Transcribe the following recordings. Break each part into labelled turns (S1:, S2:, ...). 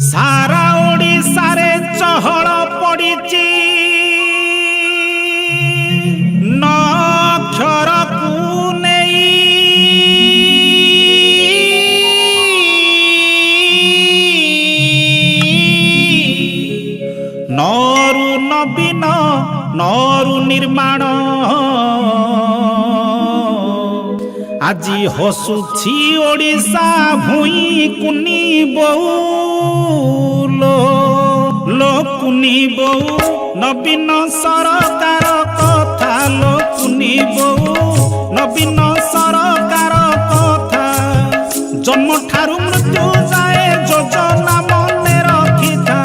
S1: सारा ओडिशारे चहल पड़िची नक्षर को नहीं नरु नवीन नरु निर्माण আজি हसुछि ओडिशा भुई कुनी बहु लो कुनी बहु नवीन सरकार कथा लो कुनी बहु नवीन सरकार कथा जन्म ठारू मृत्यु जाए योजना मने रखिथा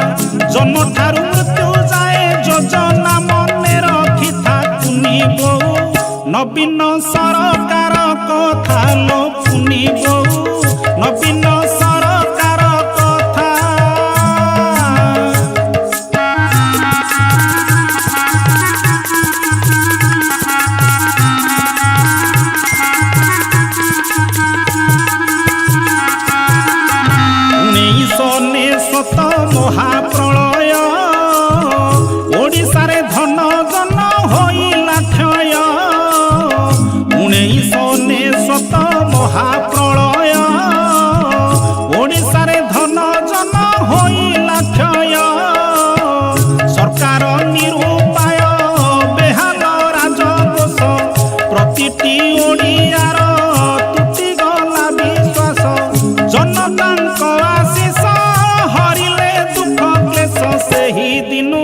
S1: जन्म ठारू मृत्यु जाए योजना मने रखिथा कुनी बहु नवीन सरकार कथा लो कुनी बहु नवीन सरकार कथा सत महाप्रलय ओडिशा रे धन जन होइला क्षय 1997 महाप्रलय ओडिशा रे धन जन होइला क्षय सरकार निरुपाय बेहाल राजकोष प्रतिटी ओडियार तुटी गला विश्वास जनतांक आशीष हरिले दुख क्लेश सेही दिनु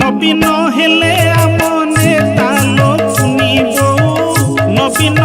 S1: नवीन हेले आम नेता लो कुनी बहु नवीन